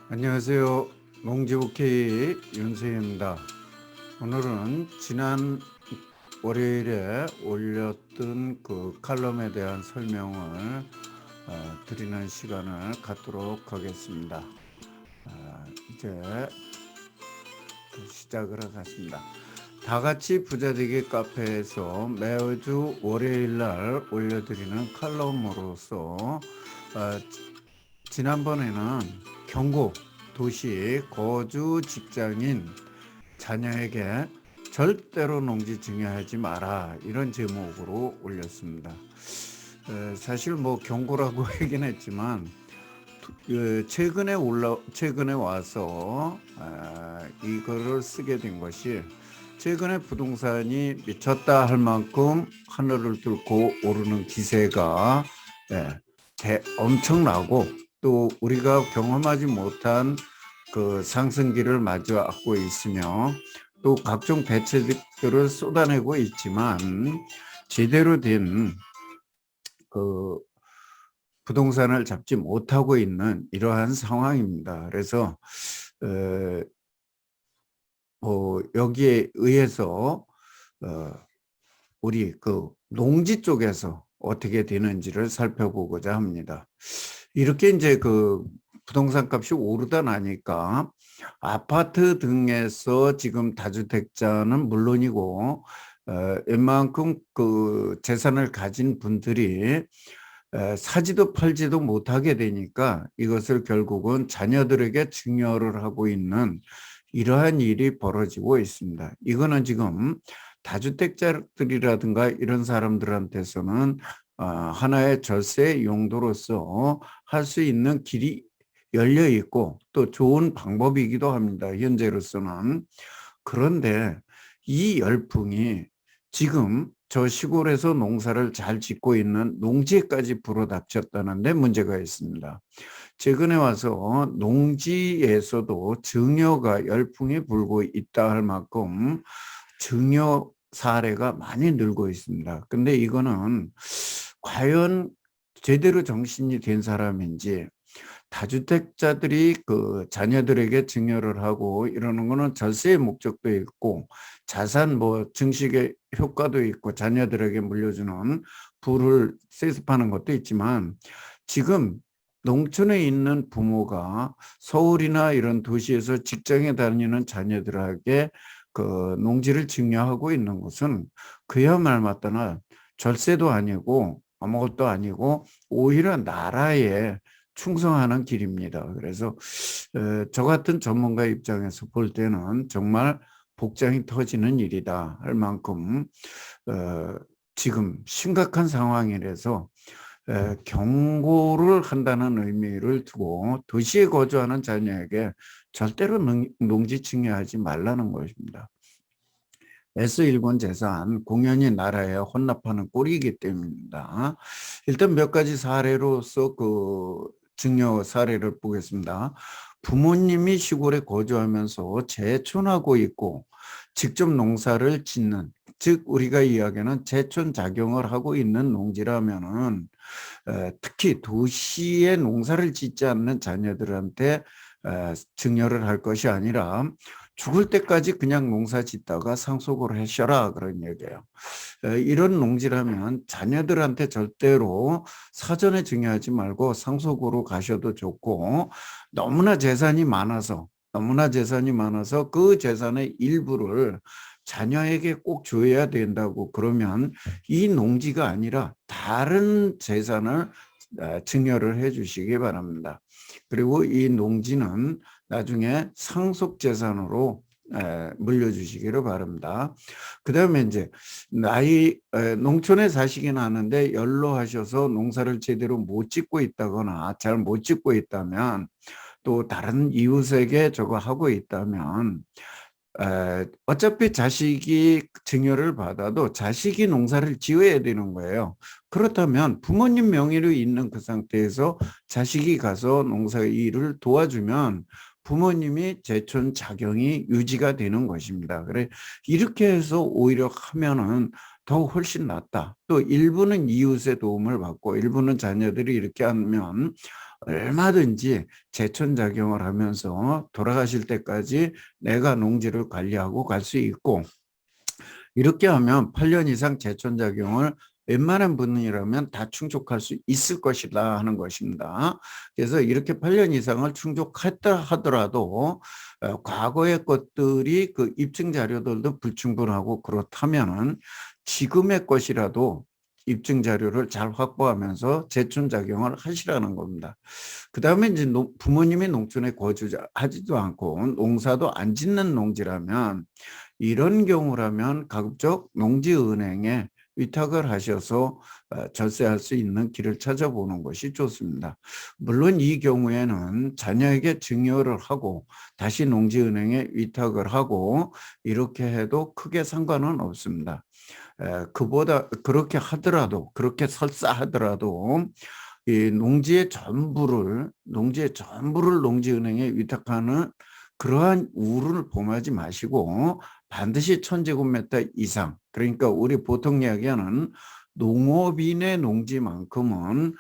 안녕하세요. 농지오케이 윤세입니다. 오늘은 지난 월요일에 올렸던 그 칼럼에 대한 설명을 드리는 시간을 갖도록 하겠습니다. 이제 시작을 하겠습니다. 다같이 부자되기 카페에서 매주 월요일 날 올려드리는 칼럼으로서 지난번에는 경고, 도시, 거주, 직장인, 자녀에게 절대로 농지 증여하지 마라 이런 제목으로 올렸습니다. 사실 뭐 경고라고 하긴 했지만 최근에 와서 이거를 쓰게 된 것이 최근에 부동산이 미쳤다 할 만큼 하늘을 뚫고 오르는 기세가 엄청나고 또 우리가 경험하지 못한 그 상승기를 마주 안고 있으며 또 각종 대책들을 쏟아내고 있지만 제대로 된 그 부동산을 잡지 못하고 있는 이러한 상황입니다. 그래서 여기에 의해서 우리 그 농지 쪽에서 어떻게 되는지를 살펴보고자 합니다. 이렇게 이제 그 부동산 값이 오르다 나니까 아파트 등에서 지금 다주택자는 물론이고 웬만큼 그 재산을 가진 분들이 사지도 팔지도 못하게 되니까 이것을 결국은 자녀들에게 증여를 하고 있는 이러한 일이 벌어지고 있습니다. 이거는 지금 다주택자들이라든가 이런 사람들한테서는 하나의 절세 용도로서 할 수 있는 길이 열려 있고 또 좋은 방법이기도 합니다. 현재로서는. 그런데 이 열풍이 지금 저 시골에서 농사를 잘 짓고 있는 농지에까지 불어닥쳤다는 데 문제가 있습니다. 최근에 와서 농지에서도 증여가 열풍이 불고 있다 할 만큼 증여 사례가 많이 늘고 있습니다. 근데 이거는 과연 제대로 정신이 된 사람인지 다주택자들이 그 자녀들에게 증여를 하고 이러는 거는 절세의 목적도 있고 자산 뭐 증식의 효과도 있고 자녀들에게 물려주는 부를 세습하는 것도 있지만 지금 농촌에 있는 부모가 서울이나 이런 도시에서 직장에 다니는 자녀들에게 그 농지를 증여하고 있는 것은 그야말로 맞다나 절세도 아니고 아무것도 아니고 오히려 나라에 충성하는 길입니다. 그래서 저 같은 전문가 입장에서 볼 때는 정말 복장이 터지는 일이다 할 만큼 지금 심각한 상황이라서 경고를 한다는 의미를 두고 도시에 거주하는 자녀에게 절대로 농지 증여하지 말라는 것입니다. S1권 재산 공연히 나라에 혼납하는 꼴이기 때문입니다. 일단 몇 가지 사례로서 그 증여 사례를 보겠습니다. 부모님이 시골에 거주하면서 재촌하고 있고 직접 농사를 짓는, 즉 우리가 이야기하는 재촌 작용을 하고 있는 농지라면은 특히 도시에 농사를 짓지 않는 자녀들한테 증여를 할 것이 아니라 죽을 때까지 그냥 농사 짓다가 상속을 하셔라 그런 얘기예요. 이런 농지라면 자녀들한테 절대로 사전에 증여하지 말고 상속으로 가셔도 좋고 너무나 재산이 많아서 그 재산의 일부를 자녀에게 꼭 줘야 된다고 그러면 이 농지가 아니라 다른 재산을 증여를 해 주시기 바랍니다. 그리고 이 농지는 나중에 상속재산으로 물려주시기를 바랍니다. 그 다음에 이제 농촌에 사시긴 하는데 연로하셔서 농사를 제대로 못 짓고 있다거나 잘 못 짓고 있다면 또 다른 이웃에게 저거 하고 있다면 어차피 자식이 증여를 받아도 자식이 농사를 지어야 되는 거예요. 그렇다면 부모님 명의로 있는 그 상태에서 자식이 가서 농사 일을 도와주면 부모님이 재촌 작용이 유지가 되는 것입니다. 그래 이렇게 해서 오히려 하면은 더 훨씬 낫다. 또 일부는 이웃의 도움을 받고 일부는 자녀들이 이렇게 하면 얼마든지 제촌작용을 하면서 돌아가실 때까지 내가 농지를 관리하고 갈 수 있고, 이렇게 하면 8년 이상 제촌작용을 웬만한 분이라면 다 충족할 수 있을 것이다 하는 것입니다. 그래서 이렇게 8년 이상을 충족했다 하더라도 과거의 것들이 그 입증 자료들도 불충분하고 그렇다면 지금의 것이라도 입증 자료를 잘 확보하면서 제촌작용을 하시라는 겁니다. 그 다음에 이제 부모님이 농촌에 거주하지도 않고 농사도 안 짓는 농지라면, 이런 경우라면 가급적 농지은행에 위탁을 하셔서 절세할 수 있는 길을 찾아보는 것이 좋습니다. 물론 이 경우에는 자녀에게 증여를 하고 다시 농지은행에 위탁을 하고 이렇게 해도 크게 상관은 없습니다. 그보다 그렇게 하더라도, 그렇게 설사하더라도 이 농지의 전부를 농지은행에 위탁하는 그러한 우를 범하지 마시고 반드시 1000제곱미터 이상, 그러니까 우리 보통 이야기하는 농업인의 농지만큼은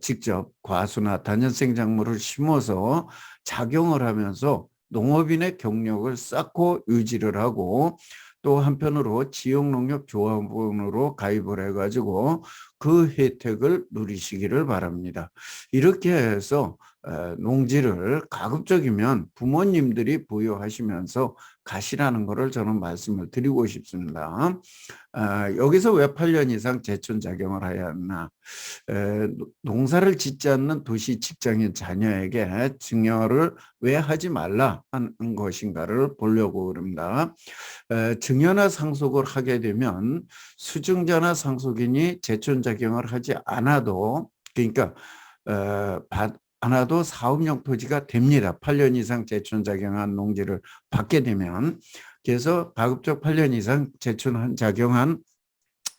직접 과수나 다년생 작물을 심어서 작용을 하면서 농업인의 경력을 쌓고 유지를 하고, 또 한편으로 지역농협조합원으로 가입을 해가지고 그 혜택을 누리시기를 바랍니다. 이렇게 해서 농지를 가급적이면 부모님들이 보유하시면서 가시라는 것을 저는 말씀을 드리고 싶습니다. 여기서 왜 8년 이상 제촌작용을 해야 하나? 농사를 짓지 않는 도시 직장인 자녀에게 증여를 왜 하지 말라 하는 것인가를 보려고 합니다. 증여나 상속을 하게 되면 수증자나 상속인이 제촌작용을 하지 않아도, 그러니까 않아도 사업용 토지가 됩니다. 8년 이상 제촌작용한 농지를 받게 되면. 그래서 가급적 8년 이상 제촌작용한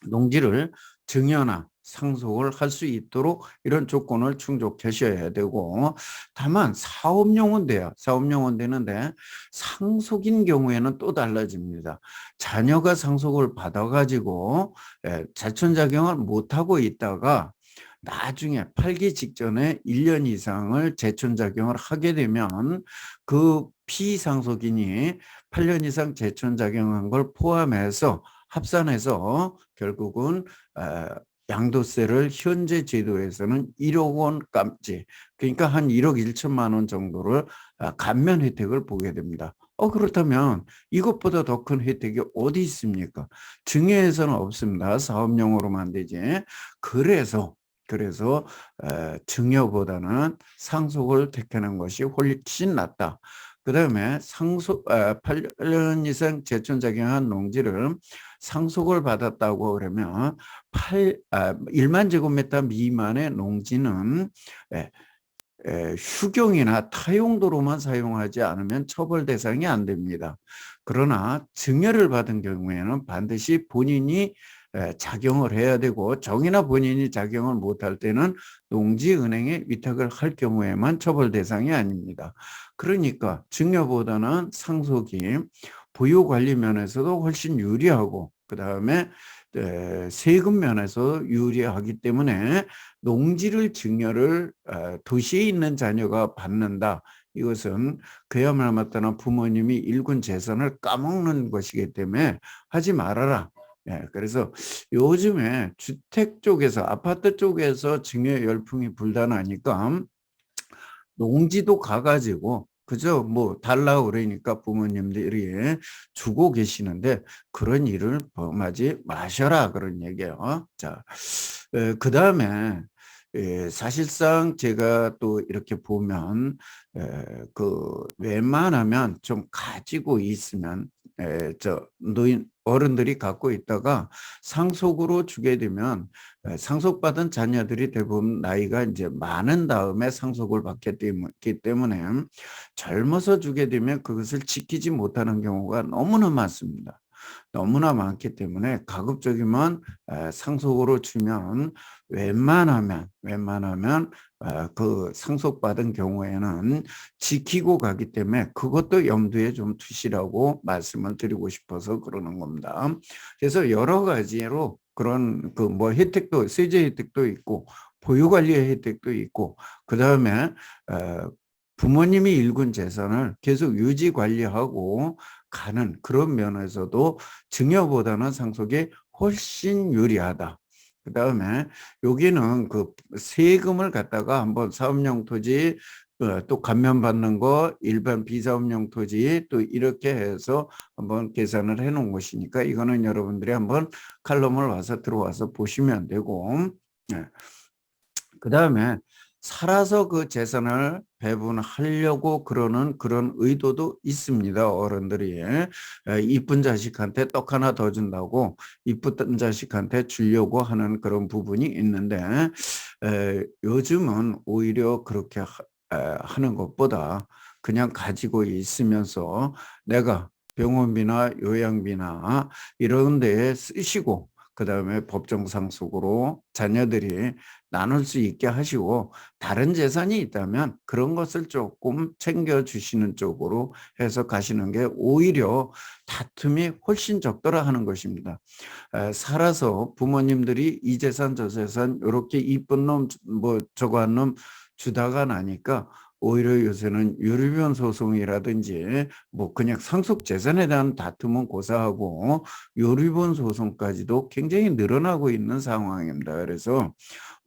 농지를 증여나 상속을 할 수 있도록 이런 조건을 충족하셔야 되고, 다만 사업용은 돼요. 사업용은 되는데 상속인 경우에는 또 달라집니다. 자녀가 상속을 받아가지고 제촌작용을 못하고 있다가 나중에 팔기 직전에 1년 이상을 제촌작용을 하게 되면 그 피상속인이 8년 이상 제촌작용한 걸 포함해서 합산해서 결국은 양도세를 현재 제도에서는 1억 원까지, 그러니까 한 1억 1천만 원 정도를 감면 혜택을 보게 됩니다. 그렇다면 이것보다 더 큰 혜택이 어디 있습니까? 증여에서는 없습니다. 사업용으로만 되지. 그래서 증여보다는 상속을 택하는 것이 훨씬 낫다. 그 다음에 8년 이상 제촌작용한 농지를 상속을 받았다고 그러면 1만 제곱미터 미만의 농지는 휴경이나 타용도로만 사용하지 않으면 처벌 대상이 안 됩니다. 그러나 증여를 받은 경우에는 반드시 본인이 작용을 해야 되고, 정이나 본인이 작용을 못할 때는 농지은행에 위탁을 할 경우에만 처벌 대상이 아닙니다. 그러니까 증여보다는 상속이 보유관리 면에서도 훨씬 유리하고, 그 다음에 세금 면에서 유리하기 때문에 농지를 증여를 도시에 있는 자녀가 받는다. 이것은 그야말로 맞다나 부모님이 일군 재산을 까먹는 것이기 때문에 하지 말아라. 그래서 요즘에 주택 쪽에서, 아파트 쪽에서 증여 열풍이 불다나니까 농지도 가가지고 그저 뭐 달라고 그러니까 부모님들이 주고 계시는데, 그런 일을 범하지 마셔라 그런 얘기예요. 자, 그 다음에 사실상 제가 또 이렇게 보면 그 웬만하면 좀 가지고 있으면 저 노인 어른들이 갖고 있다가 상속으로 주게 되면 상속받은 자녀들이 대부분 나이가 이제 많은 다음에 상속을 받기 때문에 젊어서 주게 되면 그것을 지키지 못하는 경우가 너무나 많습니다. 너무나 많기 때문에 가급적이면 상속으로 주면 웬만하면 그 상속받은 경우에는 지키고 가기 때문에 그것도 염두에 좀 두시라고 말씀을 드리고 싶어서 그러는 겁니다. 그래서 여러 가지로 그런 그 뭐 혜택도, 세제 혜택도 있고 보유관리 혜택도 있고, 그 다음에 부모님이 일군 재산을 계속 유지 관리하고 가는 그런 면에서도 증여보다는 상속이 훨씬 유리하다. 그 다음에 여기는 그 세금을 갖다가 한번 사업용 토지, 또 감면받는 거, 일반 비사업용 토지, 또 이렇게 해서 한번 계산을 해 놓은 것이니까 이거는 여러분들이 한번 칼럼을 와서 들어와서 보시면 되고, 그 다음에 살아서 그 재산을 배분하려고 그러는 그런 의도도 있습니다. 어른들이 이쁜 자식한테 떡 하나 더 준다고 이쁜 자식한테 주려고 하는 그런 부분이 있는데, 요즘은 오히려 그렇게 하는 것보다 그냥 가지고 있으면서 내가 병원비나 요양비나 이런 데에 쓰시고, 그 다음에 법정상속으로 자녀들이 나눌 수 있게 하시고, 다른 재산이 있다면 그런 것을 조금 챙겨주시는 쪽으로 해서 가시는 게 오히려 다툼이 훨씬 적더라 하는 것입니다. 살아서 부모님들이 이 재산 저 재산 이렇게 이쁜 놈 뭐 저거 한 놈 주다가 나니까 오히려 요새는 유류변 소송이라든지 뭐 그냥 상속 재산에 대한 다툼은 고사하고 유류변 소송까지도 굉장히 늘어나고 있는 상황입니다. 그래서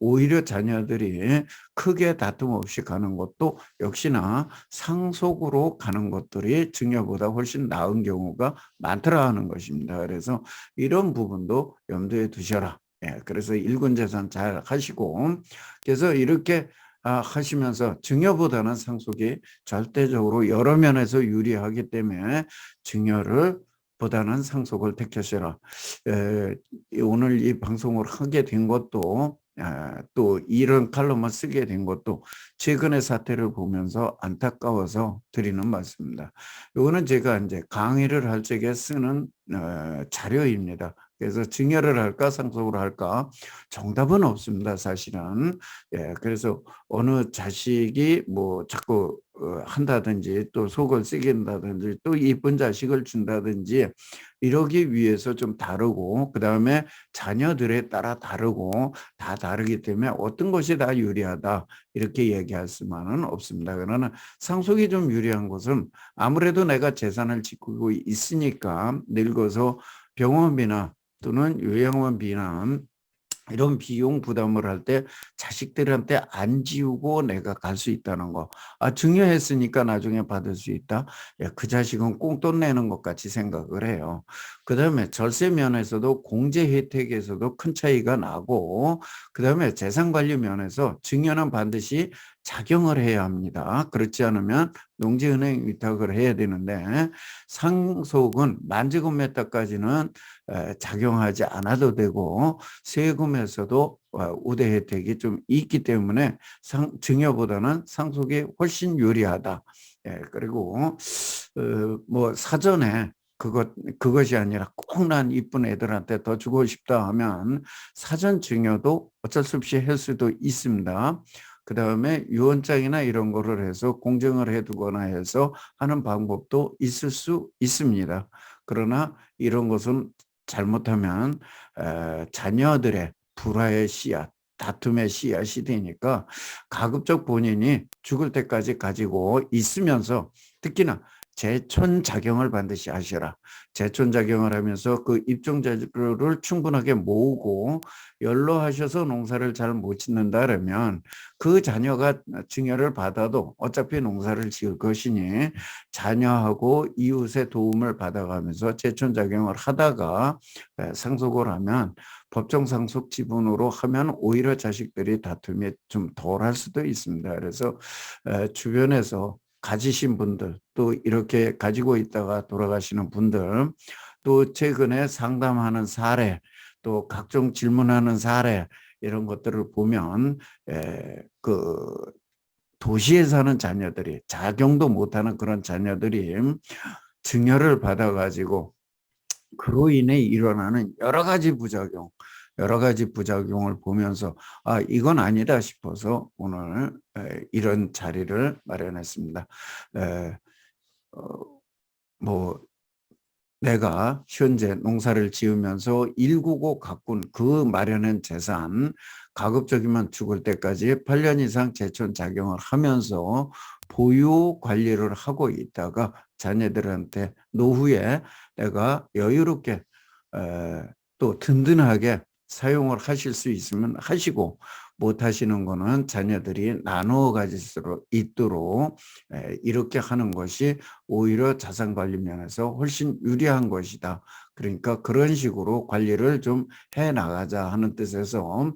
오히려 자녀들이 크게 다툼 없이 가는 것도 역시나 상속으로 가는 것들이 증여보다 훨씬 나은 경우가 많더라 하는 것입니다. 그래서 이런 부분도 염두에 두셔라. 그래서 일군 재산 잘 하시고, 그래서 이렇게 하시면서 증여보다는 상속이 절대적으로 여러 면에서 유리하기 때문에 증여를 보다는 상속을 택하시라. 오늘 이 방송을 하게 된 것도, 또 이런 칼럼을 쓰게 된 것도 최근의 사태를 보면서 안타까워서 드리는 말씀입니다. 이거는 제가 이제 강의를 할 적에 쓰는 자료입니다. 그래서 증여를 할까 상속을 할까 정답은 없습니다, 사실은. 그래서 어느 자식이 뭐 자꾸 한다든지 또 속을 썩인다든지 또 이쁜 자식을 준다든지 이러기 위해서 좀 다르고, 그 다음에 자녀들에 따라 다르고 다 다르기 때문에 어떤 것이 다 유리하다 이렇게 얘기할 수만은 없습니다. 그러나 상속이 좀 유리한 것은 아무래도 내가 재산을 지키고 있으니까 늙어서 병원비나 또는 요양원비나 이런 비용 부담을 할 때 자식들한테 안 지우고 내가 갈 수 있다는 거. 증여했으니까 나중에 받을 수 있다. 그 자식은 꽁돈 내는 것 같이 생각을 해요. 그 다음에 절세 면에서도 공제 혜택에서도 큰 차이가 나고, 그 다음에 재산관리 면에서 증여는 반드시 작용을 해야 합니다. 그렇지 않으면 농지은행 위탁을 해야 되는데, 상속은 만지금 몇 달까지는 작용하지 않아도 되고 세금에서도 우대 혜택이 좀 있기 때문에 증여보다는 상속이 훨씬 유리하다. 그리고 뭐 사전에 그것이 아니라 꼭 난 이쁜 애들한테 더 주고 싶다 하면 사전 증여도 어쩔 수 없이 할 수도 있습니다. 그 다음에 유언장이나 이런 거를 해서 공증을 해두거나 해서 하는 방법도 있을 수 있습니다. 그러나 이런 것은 잘못하면 자녀들의 불화의 씨앗, 다툼의 씨앗이 되니까 가급적 본인이 죽을 때까지 가지고 있으면서, 특히나 재촌작용을 반드시 하셔라. 재촌작용을 하면서 그 입종자료를 충분하게 모으고 연로하셔서 농사를 잘 못 짓는다 그러면 그 자녀가 증여를 받아도 어차피 농사를 지을 것이니 자녀하고 이웃의 도움을 받아가면서 재촌작용을 하다가 상속을 하면 법정 상속 지분으로 하면 오히려 자식들이 다툼이 좀 덜할 수도 있습니다. 그래서 주변에서 가지신 분들, 또 이렇게 가지고 있다가 돌아가시는 분들, 또 최근에 상담하는 사례, 또 각종 질문하는 사례, 이런 것들을 보면 그 도시에 사는 자녀들이, 작용도 못하는 그런 자녀들이 증여를 받아가지고 그로 인해 일어나는 여러 가지 부작용을 보면서 이건 아니다 싶어서 오늘 이런 자리를 마련했습니다. 뭐 내가 현재 농사를 지으면서 일구고 가꾼 그 마련한 재산, 가급적이면 죽을 때까지 8년 이상 제촌 작용을 하면서 보유 관리를 하고 있다가 자녀들한테 노후에 내가 여유롭게 또 든든하게 사용을 하실 수 있으면 하시고, 못 하시는 거는 자녀들이 나누어 가질 수 있도록 이렇게 하는 것이 오히려 자산 관리 면에서 훨씬 유리한 것이다. 그러니까 그런 식으로 관리를 좀 해 나가자 하는 뜻에서,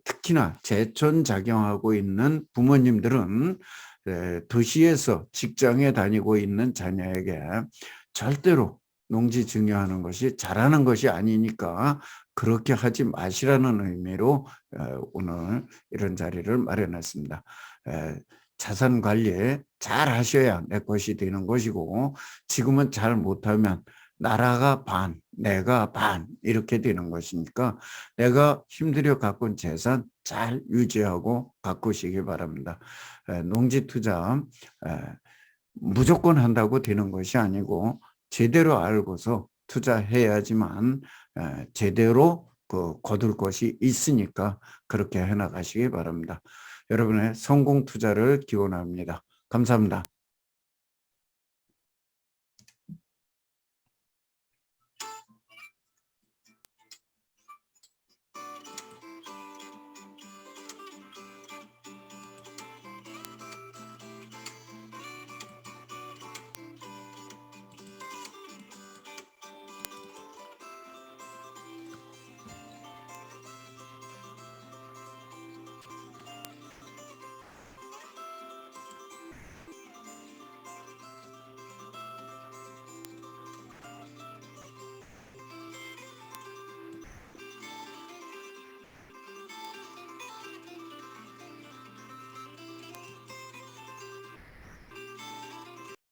특히나 제촌작용하고 있는 부모님들은 도시에서 직장에 다니고 있는 자녀에게 절대로 농지 증여하는 것이 잘하는 것이 아니니까 그렇게 하지 마시라는 의미로 오늘 이런 자리를 마련했습니다. 자산 관리 잘 하셔야 내 것이 되는 것이고, 지금은 잘 못하면 나라가 반, 내가 반 이렇게 되는 것이니까 내가 힘들여 가꾼 재산 잘 유지하고 가꾸시기 바랍니다. 농지 투자 무조건 한다고 되는 것이 아니고 제대로 알고서 투자해야지만 제대로 거둘 것이 있으니까 그렇게 해나가시기 바랍니다. 여러분의 성공 투자를 기원합니다. 감사합니다.